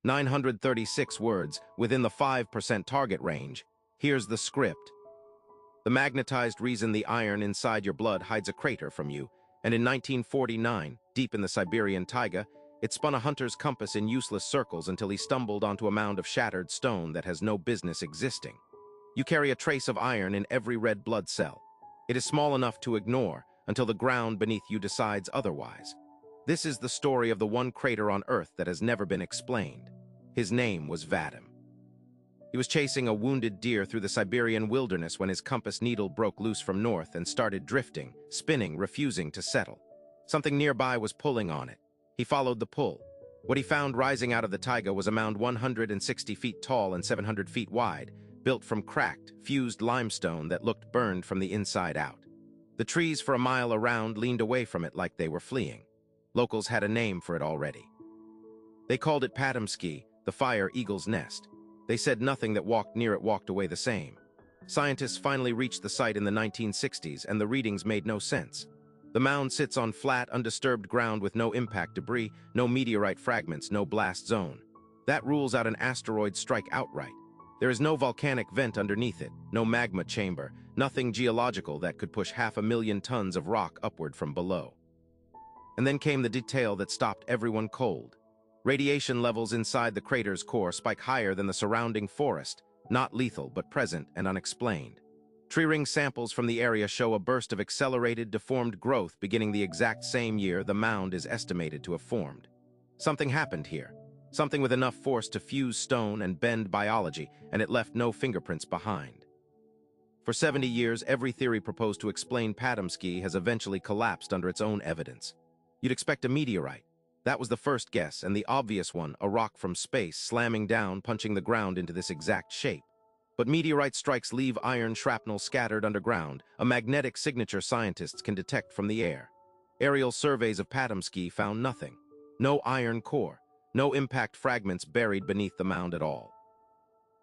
936 words, within the 5% target range. Here's the script. The magnetized reason the iron inside your blood hides a crater from you, and in 1949, deep in the Siberian taiga, it spun a hunter's compass in useless circles until he stumbled onto a mound of shattered stone that has no business existing. You carry a trace of iron in every red blood cell. It is small enough to ignore until the ground beneath you decides otherwise. This is the story of the one crater on Earth that has never been explained. His name was Vadim. He was chasing a wounded deer through the Siberian wilderness when his compass needle broke loose from north and started drifting, spinning, refusing to settle. Something nearby was pulling on it. He followed the pull. What he found rising out of the taiga was a mound 160 feet tall and 700 feet wide, built from cracked, fused limestone that looked burned from the inside out. The trees for a mile around leaned away from it like they were fleeing. Locals had a name for it already. They called it Padomski, the fire eagle's nest. They said nothing that walked near it walked away the same. Scientists finally reached the site in the 1960s, and the readings made no sense. The mound sits on flat, undisturbed ground with no impact debris, no meteorite fragments, no blast zone. That rules out an asteroid strike outright. There is no volcanic vent underneath it, no magma chamber, nothing geological that could push 500,000 tons of rock upward from below. And then came the detail that stopped everyone cold. Radiation levels inside the crater's core spike higher than the surrounding forest, not lethal but present and unexplained. Tree ring samples from the area show a burst of accelerated, deformed growth beginning the exact same year the mound is estimated to have formed. Something happened here, something with enough force to fuse stone and bend biology, and it left no fingerprints behind. For 70 years, every theory proposed to explain Padomski has eventually collapsed under its own evidence. You'd expect a meteorite. That was the first guess, and the obvious one, a rock from space slamming down, punching the ground into this exact shape. But meteorite strikes leave iron shrapnel scattered underground, a magnetic signature scientists can detect from the air. Aerial surveys of Padomski found nothing. No iron core, no impact fragments buried beneath the mound at all.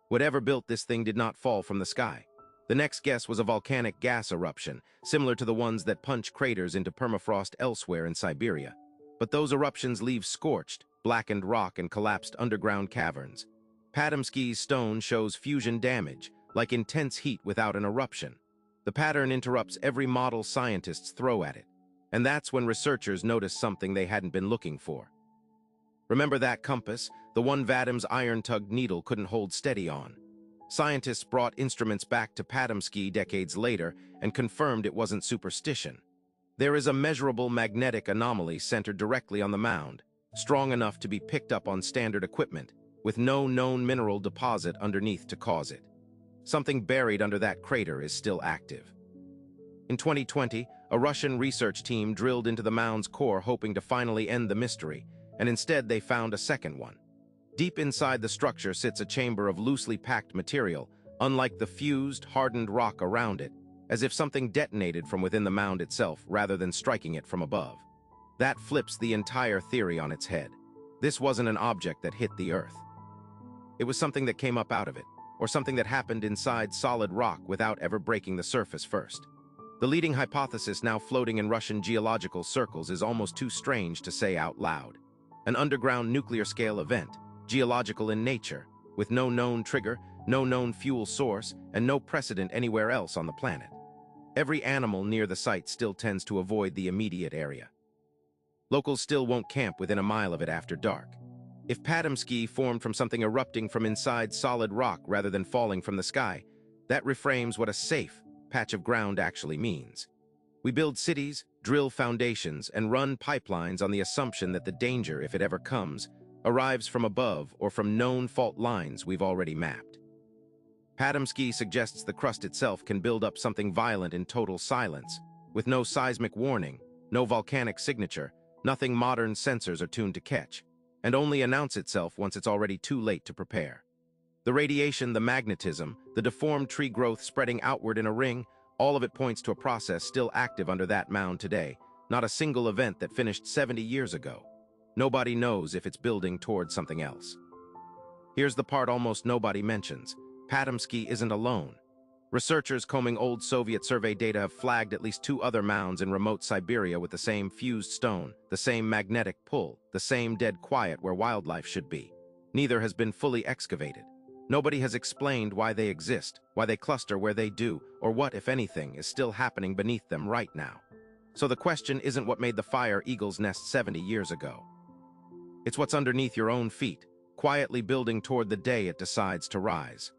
Whatever built this thing did not fall from the sky. The next guess was a volcanic gas eruption, similar to the ones that punch craters into permafrost elsewhere in Siberia. But those eruptions leave scorched, blackened rock and collapsed underground caverns. Padomski's stone shows fusion damage, like intense heat without an eruption. The pattern interrupts every model scientists throw at it. And that's when researchers notice something they hadn't been looking for. Remember that compass, the one Vadim's iron-tugged needle couldn't hold steady on? Scientists brought instruments back to Padomski decades later and confirmed it wasn't superstition. There is a measurable magnetic anomaly centered directly on the mound, strong enough to be picked up on standard equipment, with no known mineral deposit underneath to cause it. Something buried under that crater is still active. In 2020, a Russian research team drilled into the mound's core hoping to finally end the mystery, and instead they found a second one. Deep inside the structure sits a chamber of loosely packed material, unlike the fused, hardened rock around it, as if something detonated from within the mound itself rather than striking it from above. That flips the entire theory on its head. This wasn't an object that hit the Earth. It was something that came up out of it, or something that happened inside solid rock without ever breaking the surface first. The leading hypothesis now floating in Russian geological circles is almost too strange to say out loud. An underground nuclear-scale event, geological in nature, with no known trigger, no known fuel source, and no precedent anywhere else on the planet. Every animal near the site still tends to avoid the immediate area. Locals still won't camp within a mile of it after dark. If Padomski formed from something erupting from inside solid rock rather than falling from the sky, that reframes what a safe patch of ground actually means. We build cities, drill foundations, and run pipelines on the assumption that the danger, if it ever comes, arrives from above or from known fault lines we've already mapped. Padomski suggests the crust itself can build up something violent in total silence, with no seismic warning, no volcanic signature, nothing modern sensors are tuned to catch, and only announce itself once it's already too late to prepare. The radiation, the magnetism, the deformed tree growth spreading outward in a ring, all of it points to a process still active under that mound today, not a single event that finished 70 years ago. Nobody knows if it's building towards something else. Here's the part almost nobody mentions. Padomski isn't alone. Researchers combing old Soviet survey data have flagged at least 2 other mounds in remote Siberia with the same fused stone, the same magnetic pull, the same dead quiet where wildlife should be. Neither has been fully excavated. Nobody has explained why they exist, why they cluster where they do, or what, if anything, is still happening beneath them right now. So the question isn't what made the fire eagle's nest 70 years ago. It's what's underneath your own feet, quietly building toward the day it decides to rise.